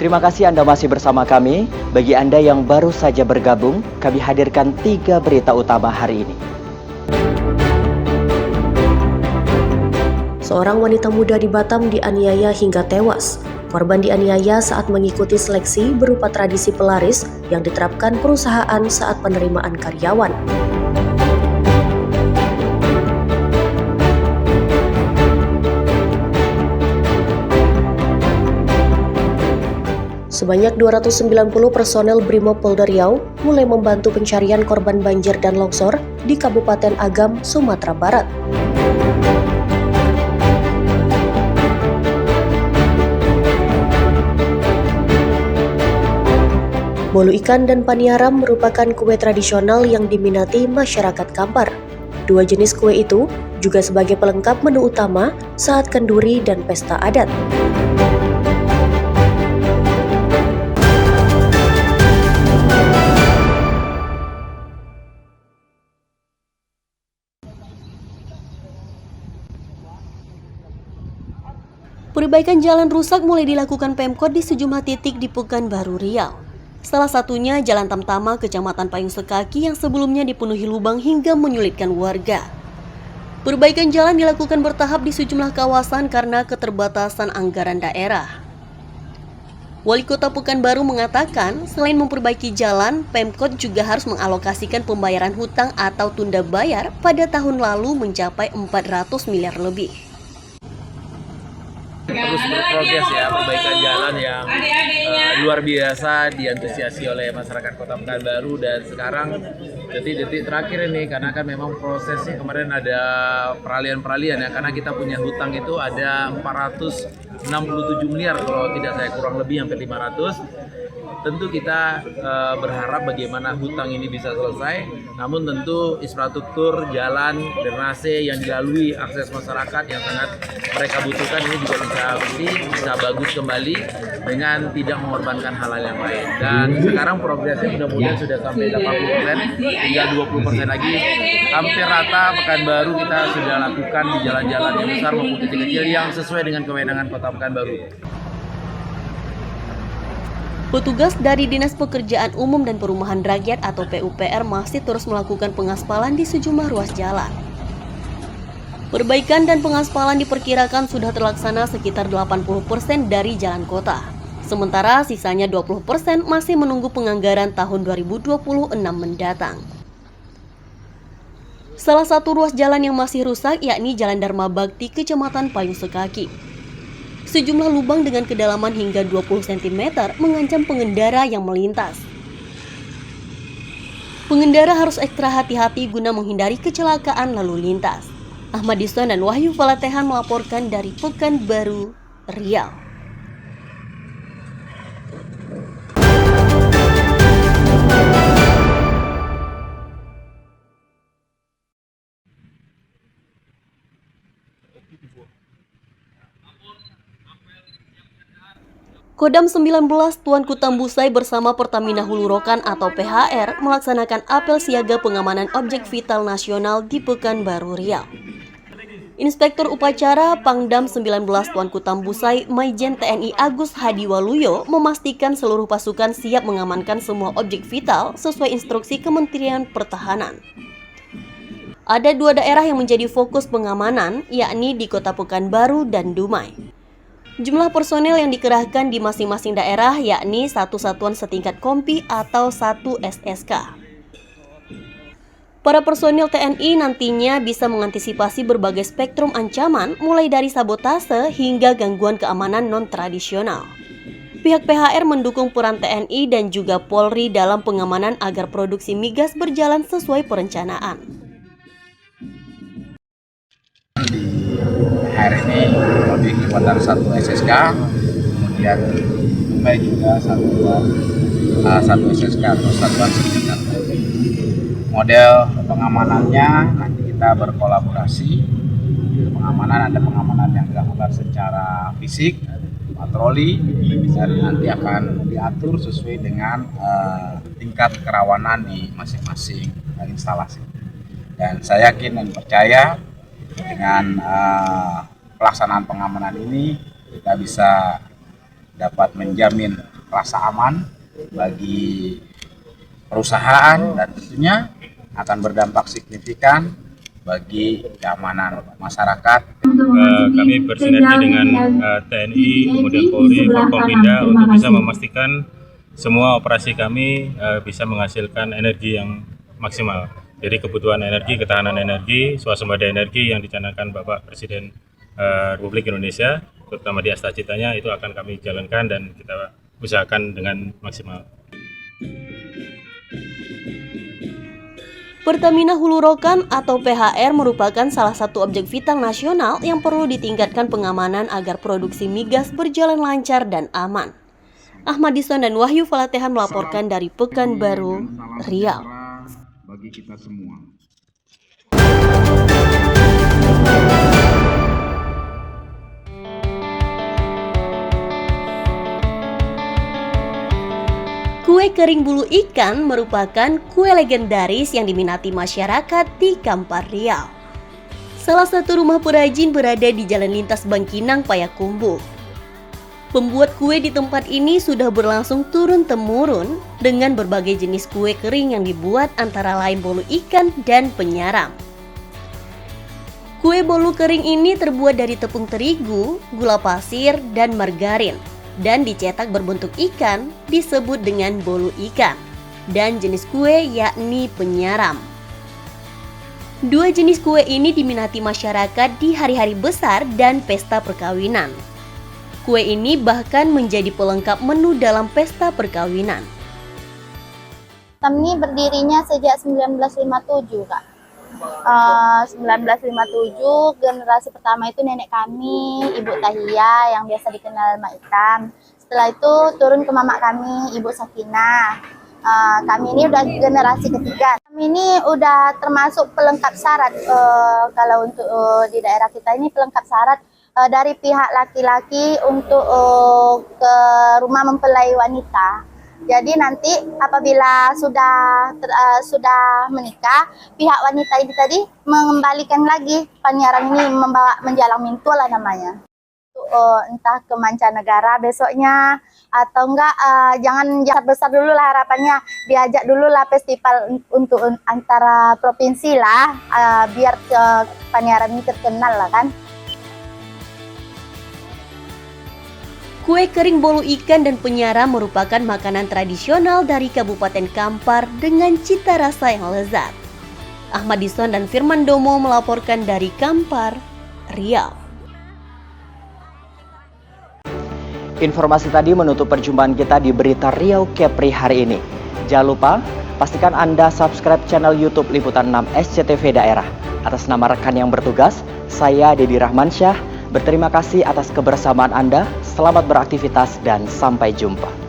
Terima kasih Anda masih bersama kami. Bagi Anda yang baru saja bergabung, kami hadirkan 3 berita utama hari ini. Seorang wanita muda di Batam dianiaya hingga tewas. Korban dianiaya saat mengikuti seleksi berupa tradisi pelaris yang diterapkan perusahaan saat penerimaan karyawan. Sebanyak 290 personel Brimopolda Riau mulai membantu pencarian korban banjir dan longsor di Kabupaten Agam, Sumatera Barat. Bolu ikan dan paniaram merupakan kue tradisional yang diminati masyarakat Kampar. 2 jenis kue itu juga sebagai pelengkap menu utama saat kenduri dan pesta adat. Perbaikan jalan rusak mulai dilakukan Pemkot di sejumlah titik di Pekanbaru Riau. Salah satunya Jalan Tamtama, Kecamatan Payung Sekaki yang sebelumnya dipenuhi lubang hingga menyulitkan warga. Perbaikan jalan dilakukan bertahap di sejumlah kawasan karena keterbatasan anggaran daerah. Wali Kota Pekanbaru mengatakan, selain memperbaiki jalan, Pemkot juga harus mengalokasikan pembayaran hutang atau tunda bayar pada tahun lalu mencapai 400 miliar lebih. Terus berprogres ya, perbaikan jalan yang luar biasa diantusiasi oleh masyarakat Kota Pekanbaru, dan sekarang detik-detik terakhir ini karena kan memang prosesnya kemarin ada peralihan ya, karena kita punya hutang itu ada 467 miliar kalau tidak saya, kurang lebih hampir 500. Tentu kita berharap bagaimana hutang ini bisa selesai, namun tentu infrastruktur, jalan, drainase yang dilalui akses masyarakat yang sangat mereka butuhkan ini juga bisa bagus kembali dengan tidak mengorbankan hal-hal yang lain. Dan sekarang progresnya mudah-mudahan sudah sampai 80%, tinggal 20% lagi. Hampir rata Pekanbaru kita sudah lakukan di jalan-jalan yang besar maupun kecil-kecil yang sesuai dengan kewenangan Kota Pekanbaru. Petugas dari Dinas Pekerjaan Umum dan Perumahan Rakyat atau PUPR masih terus melakukan pengaspalan di sejumlah ruas jalan. Perbaikan dan pengaspalan diperkirakan sudah terlaksana sekitar 80% dari jalan kota. Sementara sisanya 20% masih menunggu penganggaran tahun 2026 mendatang. Salah satu ruas jalan yang masih rusak yakni Jalan Dharma Bakti, Kecamatan Payung Sekaki. Sejumlah lubang dengan kedalaman hingga 20 cm mengancam pengendara yang melintas. Pengendara harus ekstra hati-hati guna menghindari kecelakaan lalu lintas. Ahmad Dison dan Wahyu Falatehan melaporkan dari Pekanbaru, Riau. Kodam 19 Tuanku Tambusai bersama Pertamina Hulu Rokan atau PHR melaksanakan apel siaga pengamanan objek vital nasional di Pekanbaru Riau. Inspektur Upacara Pangdam 19 Tuanku Tambusai Maijen TNI Agus Hadiwaluyo memastikan seluruh pasukan siap mengamankan semua objek vital sesuai instruksi Kementerian Pertahanan. Ada 2 daerah yang menjadi fokus pengamanan, yakni di Kota Pekanbaru dan Dumai. Jumlah personel yang dikerahkan di masing-masing daerah yakni 1 satuan setingkat kompi atau 1 SSK. Para personil TNI nantinya bisa mengantisipasi berbagai spektrum ancaman mulai dari sabotase hingga gangguan keamanan non-tradisional. Pihak PHR mendukung peran TNI dan juga Polri dalam pengamanan agar produksi migas berjalan sesuai perencanaan. Hari ini lebih kekuatan 1 SSK, kemudian Dumai juga satu SSK atau satuan setingkat. Model pengamanannya nanti kita berkolaborasi. Pengamanan ada pengamanan yang dilakukan secara fisik, patroli, dan nanti akan diatur sesuai dengan tingkat kerawanan di masing-masing instalasi. Dan saya yakin dan percaya dengan pelaksanaan pengamanan ini kita bisa dapat menjamin rasa aman bagi perusahaan dan tentunya akan berdampak signifikan bagi keamanan masyarakat. Kami bersinergi dengan TNI, kemudian Polri, Forkompinda untuk bisa memastikan semua operasi kami bisa menghasilkan energi yang maksimal. Jadi kebutuhan energi, ketahanan energi, swasembada energi yang dicanangkan Bapak Presiden Republik Indonesia, terutama di Astacitanya, itu akan kami jalankan dan kita usahakan dengan maksimal. Pertamina Hulu Rokan atau PHR merupakan salah satu objek vital nasional yang perlu ditingkatkan pengamanan agar produksi migas berjalan lancar dan aman. Ahmad Dison dan Wahyu Falatehan melaporkan dari Pekanbaru, Riau. Bagi kita semua. Kue kering bulu ikan merupakan kue legendaris yang diminati masyarakat di Kampar, Riau. Salah satu rumah perajin berada di Jalan Lintas Bangkinang, Payakumbuh. Pembuat kue di tempat ini sudah berlangsung turun-temurun dengan berbagai jenis kue kering yang dibuat antara lain bolu ikan dan penyaram. Kue bolu kering ini terbuat dari tepung terigu, gula pasir, dan margarin, dan dicetak berbentuk ikan disebut dengan bolu ikan, dan jenis kue yakni penyaram. Dua jenis kue ini diminati masyarakat di hari-hari besar dan pesta perkawinan. Kue ini bahkan menjadi pelengkap menu dalam pesta perkawinan. Kami berdirinya sejak 1957, Kak. 1957, generasi pertama itu nenek kami, Ibu Tahia yang biasa dikenal Mak Itam. Setelah itu turun ke mamak kami, Ibu Sakinah. Kami ini udah generasi ketiga. Kami ini udah termasuk pelengkap syarat. Kalau untuk di daerah kita ini pelengkap syarat dari pihak laki-laki untuk ke rumah mempelai wanita. Jadi nanti apabila sudah menikah, pihak wanita ini tadi mengembalikan lagi penyaram ini membawa menjalang mintu lah namanya. Entah ke mancanegara besoknya atau enggak, jangan besar dulu lah harapannya, diajak dulu lah festival untuk antara provinsi lah, biar penyaram ini terkenal lah kan. Kue kering bolu ikan dan penyaram merupakan makanan tradisional dari Kabupaten Kampar dengan cita rasa yang lezat. Ahmad Dison dan Firman Domo melaporkan dari Kampar, Riau. Informasi tadi menutup perjumpaan kita di Berita Riau Kepri hari ini. Jangan lupa, pastikan Anda subscribe channel YouTube Liputan 6 SCTV Daerah. Atas nama rekan yang bertugas, saya Dedi Rahmansyah. Berterima kasih atas kebersamaan Anda, selamat beraktivitas dan sampai jumpa.